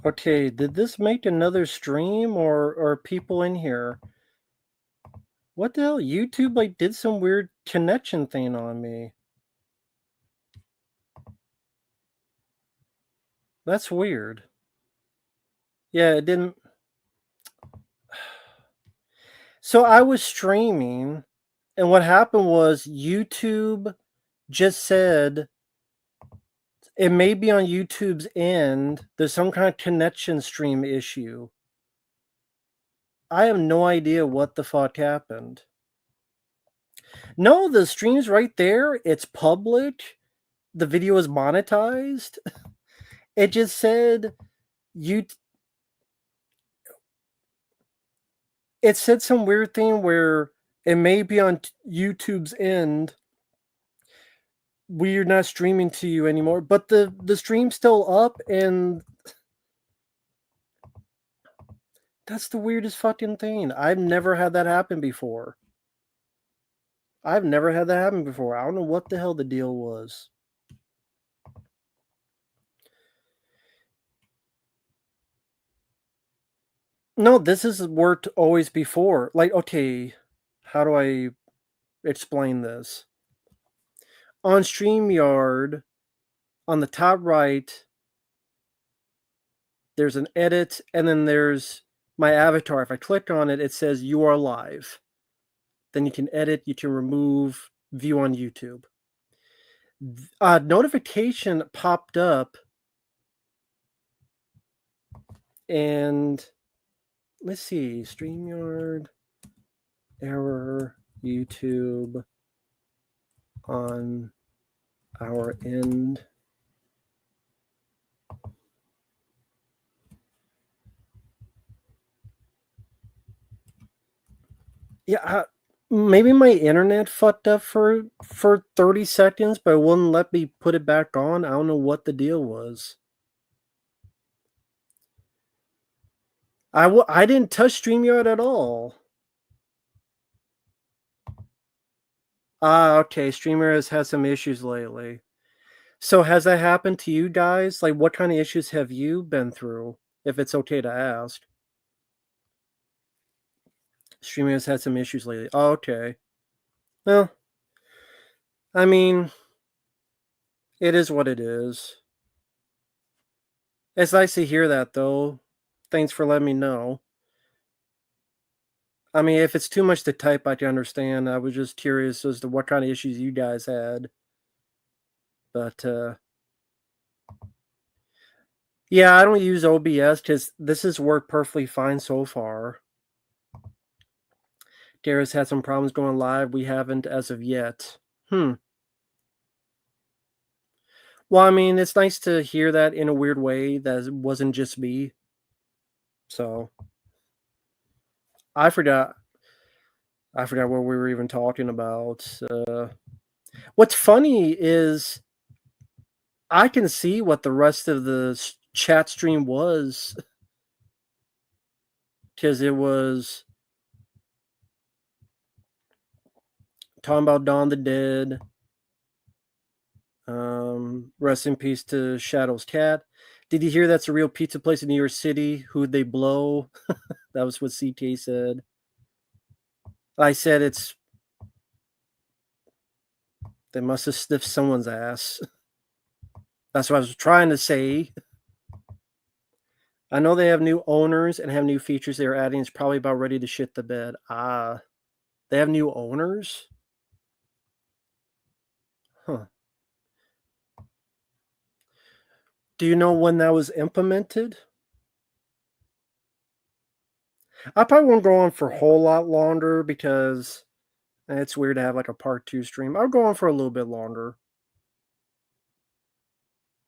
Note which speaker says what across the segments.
Speaker 1: Okay, did this make another stream or are people in here? What the hell? YouTube like did some weird connection thing on me. That's weird. Yeah, it didn't. So I was streaming, and what happened was YouTube just said it may be on YouTube's end. There's some kind of connection stream issue. I have no idea what the fuck happened. No, the stream's right there. It's public. The video is monetized. It just said you. It said some weird thing where it may be on YouTube's end. We're not streaming to you anymore, but the stream's still up, and that's the weirdest fucking thing. I've never had that happen before. I don't know what the hell the deal was. No, this has worked always before. Like, okay, how do I explain this? On StreamYard, on the top right, there's an edit, and then there's my avatar. If I click on it, it says you are live. Then you can edit, you can remove, view on YouTube. A notification popped up, and let's see, StreamYard, error, YouTube on our end. Yeah, maybe my internet fucked up for 30 seconds, but it wouldn't let me put it back on. I don't know what the deal was. I didn't touch StreamYard at all. Okay. StreamYard has had some issues lately. So has that happened to you guys? Like, what kind of issues have you been through? If it's okay to ask. StreamYard has had some issues lately. Okay. Well, I mean, it is what it is. It's nice to hear that, though. Thanks for letting me know. I mean, if it's too much to type, I can understand. I was just curious as to what kind of issues you guys had. But, yeah, I don't use OBS because this has worked perfectly fine so far. Dara's had some problems going live. We haven't as of yet. Well, I mean, it's nice to hear that in a weird way that it wasn't just me. So, I forgot what we were even talking about. What's funny is I can see what the rest of the chat stream was, because it was talking about Dawn of the Dead. Rest in peace to Shadow's cat. Did you hear that's a real pizza place in New York City? Who'd they blow? That was what CTA said. I said they must have sniffed someone's ass. That's what I was trying to say. I know they have new owners and have new features they're adding. It's probably about ready to shit the bed. They have new owners? Huh. Do you know when that was implemented? I probably won't go on for a whole lot longer because it's weird to have like a part 2 stream. I'll go on for a little bit longer.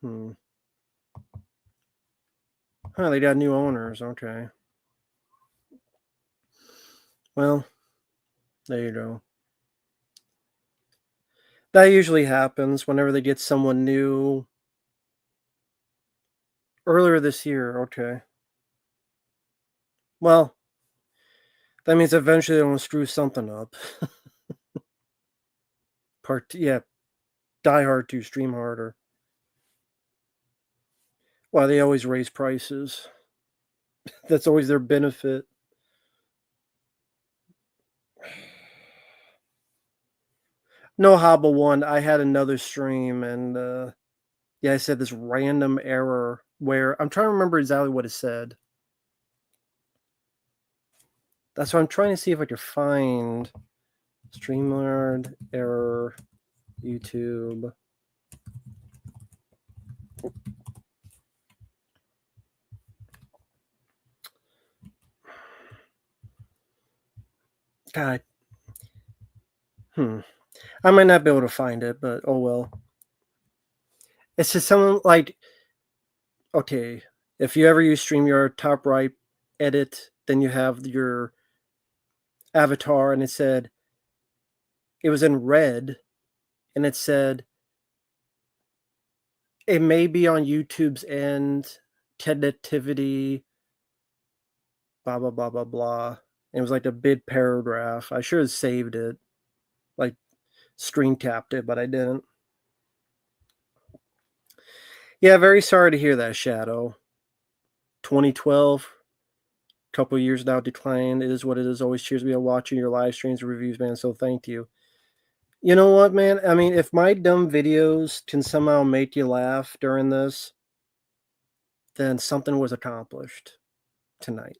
Speaker 1: Huh, they got new owners. Okay. Well, there you go. That usually happens whenever they get someone new. Earlier this year, okay. Well, that means eventually they're going to screw something up. Die Hard 2 stream harder. Well, they always raise prices. That's always their benefit. No Hobble one. I had another stream and yeah, I said this random error where I'm trying to remember exactly what it said. That's what I'm trying to see if I could find. StreamYard error YouTube. God. I might not be able to find it, but oh well. It's just something like, okay, if you ever use StreamYard, top right, edit, then you have your avatar, and it said, it was in red, and it said, it may be on YouTube's end, tentativity, blah, blah, blah, blah, blah. And it was like a big paragraph. I should have saved it, like screen tapped it, but I didn't. Yeah, very sorry to hear that, Shadow. 2012, couple years now declined. It is what it is. Always cheers me on watching your live streams and reviews, man. So thank you. You know what, man? I mean, if my dumb videos can somehow make you laugh during this, then something was accomplished tonight.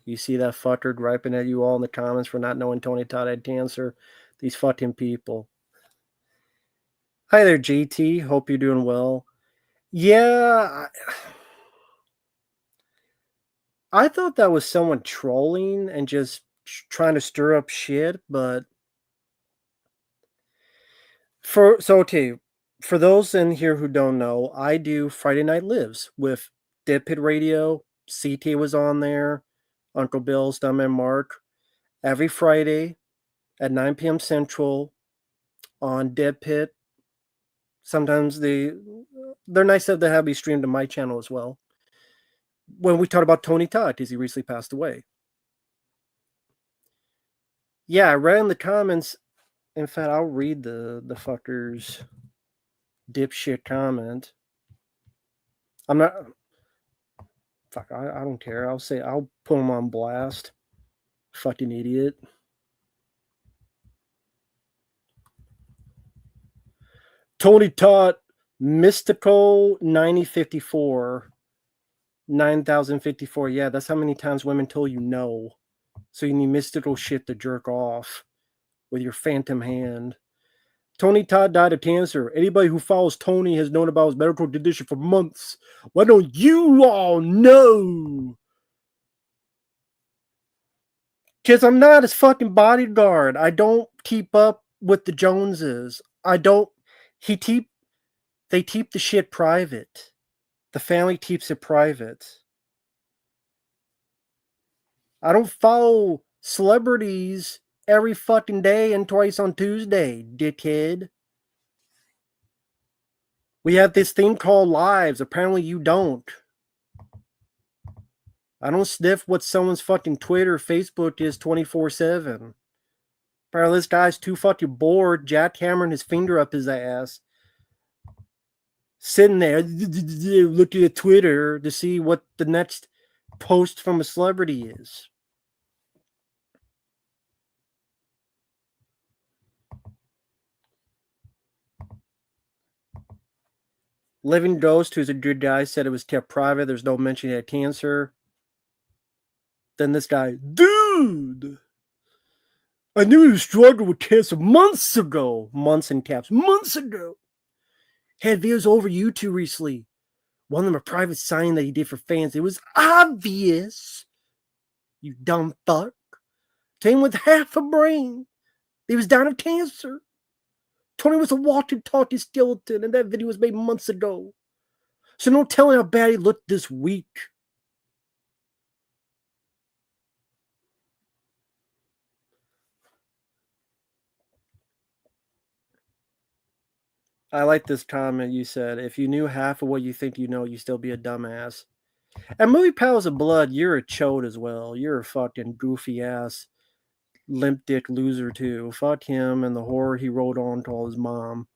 Speaker 1: You see that fucker griping at you all in the comments for not knowing Tony Todd had cancer? These fucking people. Hi there, JT. Hope you're doing well. Yeah, I thought that was someone trolling and just trying to stir up shit, but for those in here who don't know, I do Friday Night Lives with Dead Pit Radio. CT was on there, Uncle Bill's, Dumb and Mark, every Friday at 9 p.m. Central on Dead Pit. Sometimes they're nice enough to have me streamed to my channel as well. When we talked about Tony Todd, because he recently passed away. Yeah, I read in the comments. In fact, I'll read the fucker's dipshit comment. I'm not. Fuck, I don't care. I'll put him on blast. Fucking idiot. Tony Todd, Mystical 9054. 9054. Yeah, that's how many times women told you no. So you need mystical shit to jerk off with your phantom hand. Tony Todd died of cancer. Anybody who follows Tony has known about his medical condition for months. Why don't you all know? Because I'm not his fucking bodyguard. I don't keep up with the Joneses. I don't. They keep the shit private. The family keeps it private. I don't follow celebrities every fucking day and twice on Tuesday, dickhead. We have this thing called lives. Apparently you don't. I don't sniff what someone's fucking Twitter or Facebook is 24/7. Apparently this guy's too fucking bored, jackhammering his finger up his ass, sitting there looking at Twitter to see what the next post from a celebrity is. Living Ghost, who's a good guy, said it was kept private. There's no mention he had cancer. Then this guy, dude, I knew he was struggling with cancer months ago. Months in caps, months ago. Had videos over YouTube recently. One of them a private signing that he did for fans. It was obvious. You dumb fuck. Came with half a brain. He was down of cancer. Tony was a walking, talking skeleton, and that video was made months ago. So don't tell me how bad he looked this week. I like this comment you said. If you knew half of what you think you know, you'd still be a dumbass. And Movie Pals of Blood, you're a chode as well. You're a fucking goofy ass. limp dick loser too. Fuck him and the horror he wrote on to all his mom.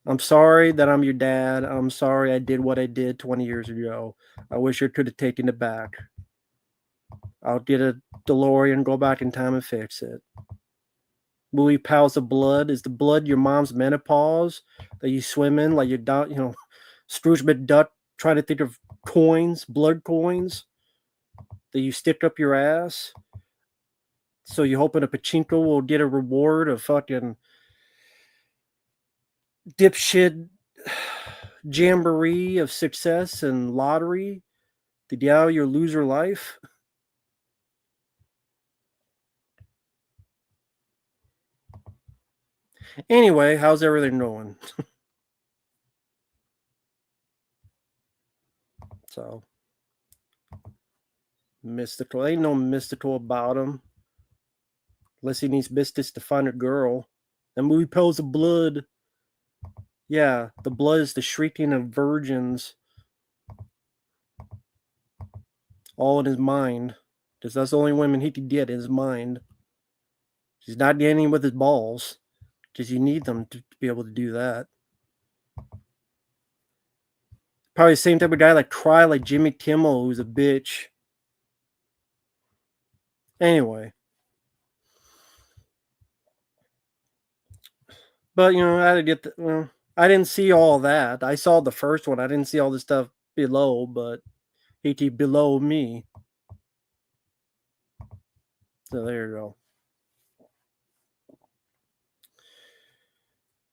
Speaker 1: I'm sorry that I'm your dad. I'm sorry I did what I did 20 years ago. I wish I could have taken it back. I'll get a DeLorean, go back in time and fix it. Movie Pals of Blood. Is the blood your mom's menopause that you swim in like you're down, Scrooge McDuck trying to think of coins, blood coins that you stick up your ass? So you hoping a pachinko will get a reward of fucking dipshit jamboree of success and lottery to get out of your loser life? Anyway, how's everything going? So, mystical. Ain't no mystical about him. Unless he needs mystics to find a girl. That movie Pals of Blood. Yeah, the blood is the shrieking of virgins. All in his mind. Because that's the only women he could get in his mind. He's not getting with his balls. Because you need them to be able to do that. Probably the same type of guy like cry like Jimmy Kimmel, who's a bitch. Anyway. But, I had to get I didn't see all that. I saw the first one. I didn't see all the stuff below, but he below me. So there you go.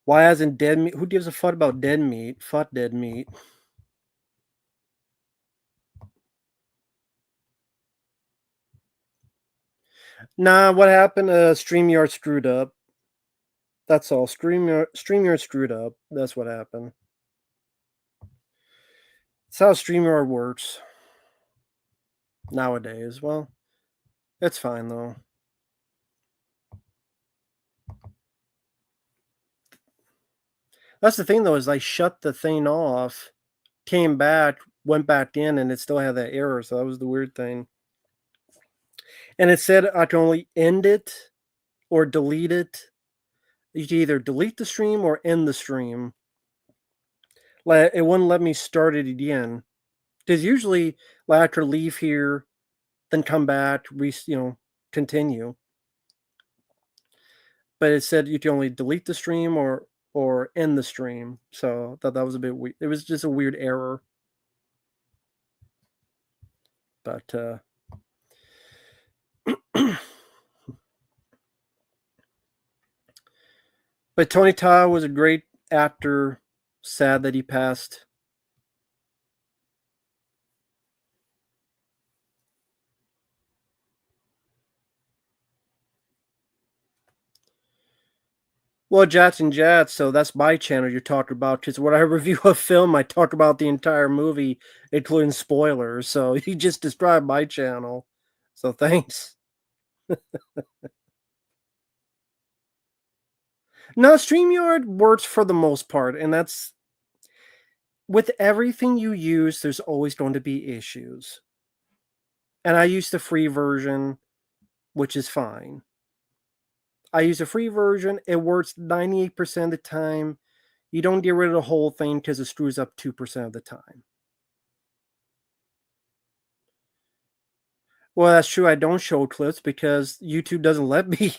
Speaker 1: Why hasn't dead meat? Who gives a fuck about dead meat? Fuck dead meat. Nah, what happened? StreamYard screwed up. That's all. StreamYard screwed up. That's what happened. That's how StreamYard works nowadays. Well, it's fine though. That's the thing though, is I shut the thing off, came back, went back in, and it still had that error. So that was the weird thing. And it said I can only end it or delete it. You can either delete the stream or end the stream. Like it wouldn't let me start it again. Because usually I have to leave here, then come back, continue. But it said you can only delete the stream or end the stream. So I thought that was a bit weird. It was just a weird error. But but Tony Todd was a great actor. Sad that he passed. Well, Jats and Jats, so that's my channel you're talking about. Because when I review a film, I talk about the entire movie, including spoilers. So you just described my channel. So thanks. No, StreamYard works for the most part, and that's with everything you use, there's always going to be issues. And I use the free version, which is fine. I use a free version, it works 98% of the time. You don't get rid of the whole thing because it screws up 2% of the time. Well, that's true. I don't show clips because YouTube doesn't let me.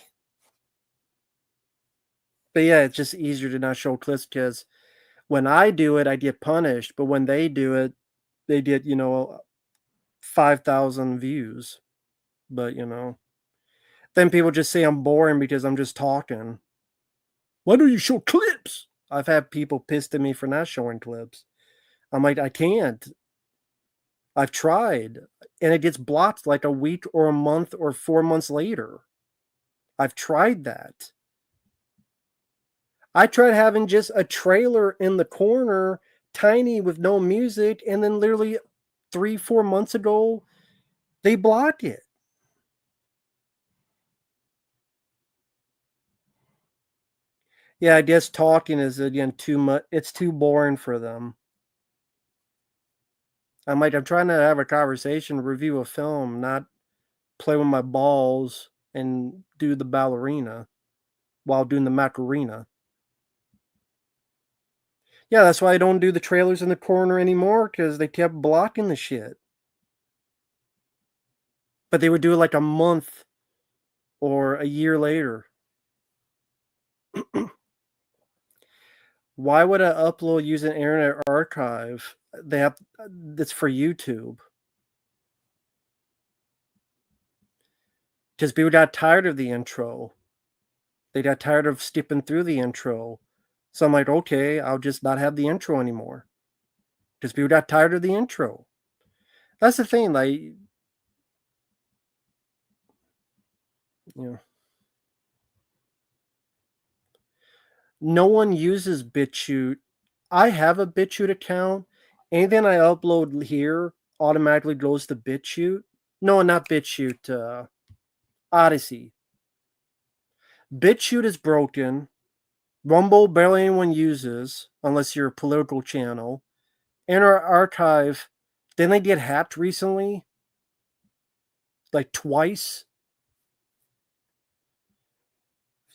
Speaker 1: But yeah, it's just easier to not show clips because when I do it, I get punished. But when they do it, they get, 5,000 views. But, then people just say I'm boring because I'm just talking. Why don't you show clips? I've had people pissed at me for not showing clips. I'm like, I can't. I've tried. And it gets blocked like a week or a month or 4 months later. I've tried that. I tried having just a trailer in the corner, tiny with no music, and then literally 3-4 months ago, they blocked it. Yeah, I guess talking is again too much. It's too boring for them. I'm trying to have a conversation, review a film, not play with my balls and do the ballerina while doing the Macarena. Yeah, that's why I don't do the trailers in the corner anymore, because they kept blocking the shit. But they would do it like a month or a year later. Why would I upload using Internet Archive? They have that's for YouTube. Because people got tired of the intro. They got tired of skipping through the intro. So I'm like, okay, I'll just not have the intro anymore. Because people got tired of the intro. That's the thing, like, you know, no one uses BitChute. I have a BitChute account. Anything I upload here automatically goes to BitChute. No, not BitChute. Odyssey. BitChute is broken. Rumble barely anyone uses unless you're a political channel. And our archive, didn't they get hacked recently? Like twice.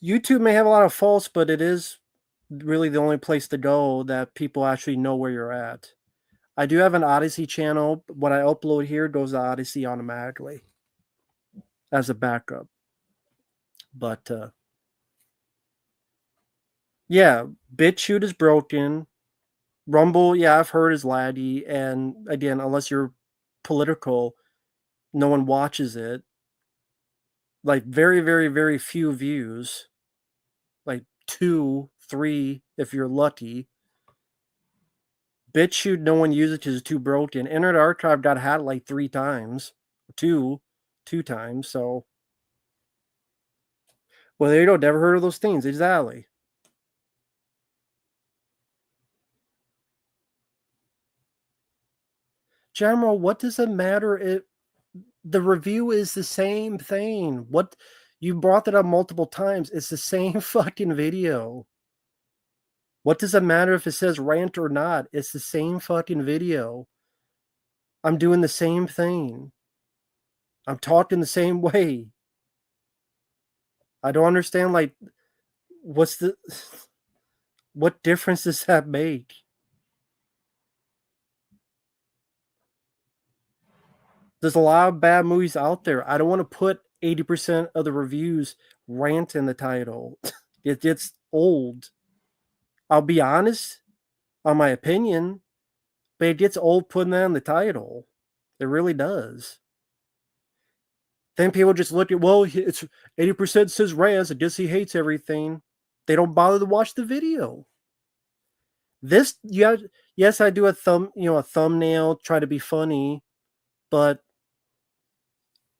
Speaker 1: YouTube may have a lot of faults, but it is really the only place to go that people actually know where you're at. I do have an Odyssey channel. What I upload here goes to Odyssey automatically as a backup. But yeah, BitChute is broken. Rumble, yeah, I've heard is laggy. And again, unless you're political, no one watches it. Like very, very, very few views. Like 2, 3 if you're lucky. BitChute, no one uses it because it's too broken. Internet Archive got hacked like 3 times. Two times. So, well, there you go. Never heard of those things. Exactly. General, what does it matter if the review is the same thing? What you brought that up multiple times. It's the same fucking video. What does it matter if it says rant or not? It's the same fucking video. I'm doing the same thing. I'm talking the same way. I don't understand, like, what's the what difference does that make? There's a lot of bad movies out there. I don't want to put 80% of the reviews rant in the title. It gets old. I'll be honest on my opinion, but it gets old putting that in the title. It really does. Then people just look at, well, it's 80% says rants. I guess he hates everything. They don't bother to watch the video. This, yeah, yes, I do a thumbnail, try to be funny, but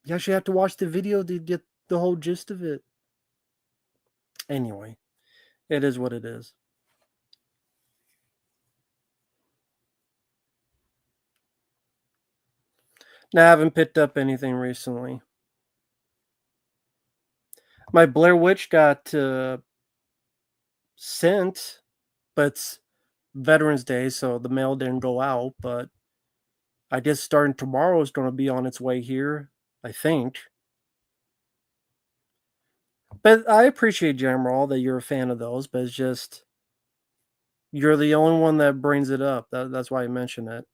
Speaker 1: you actually have to watch the video to get the whole gist of it. Anyway, it is what it is. Now, I haven't picked up anything recently. My Blair Witch got sent, but it's Veterans Day, so the mail didn't go out. But I guess starting tomorrow is going to be on its way here, I think. But I appreciate, General, that you're a fan of those, but it's just you're the only one that brings it up. That's why I mention it.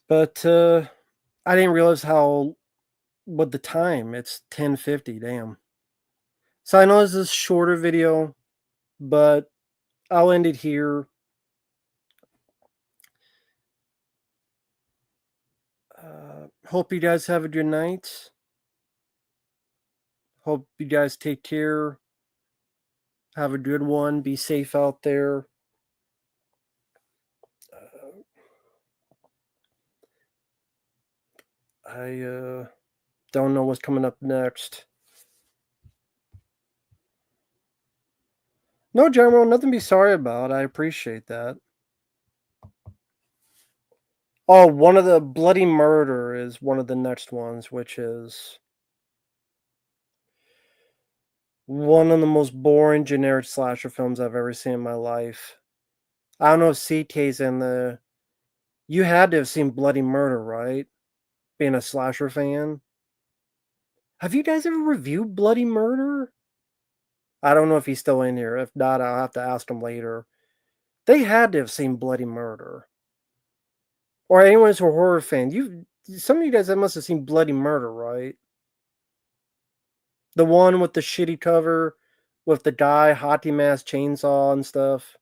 Speaker 1: But I didn't realize what the time. It's 10:50. Damn. So I know this is a shorter video, but I'll end it here. Hope you guys have a good night. Hope you guys take care. Have a good one. Be safe out there. I don't know what's coming up next. No, General, nothing to be sorry about. I appreciate that. Oh, one of the Bloody Murder is one of the next ones, which is one of the most boring generic slasher films I've ever seen in my life. I don't know if CK's in the. You had to have seen Bloody Murder, right? Being a slasher fan. Have you guys ever reviewed Bloody Murder? I don't know if he's still in here. If not, I'll have to ask him later. They had to have seen Bloody Murder. Or anyone who's a horror fan. Some of you guys that must have seen Bloody Murder, right? The one with the shitty cover with the guy, hockey mask, chainsaw and stuff.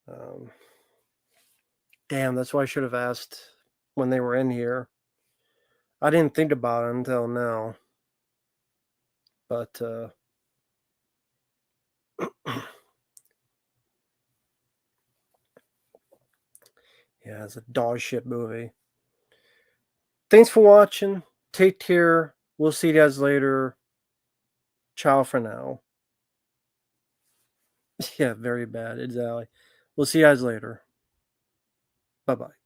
Speaker 1: Um, Damn, that's why I should have asked when they were in here. I didn't think about it until now. But yeah, it's a dog shit movie. Thanks for watching. Take care. We'll see you guys later. Ciao for now. Yeah, very bad. Exactly. We'll see you guys later. Bye bye.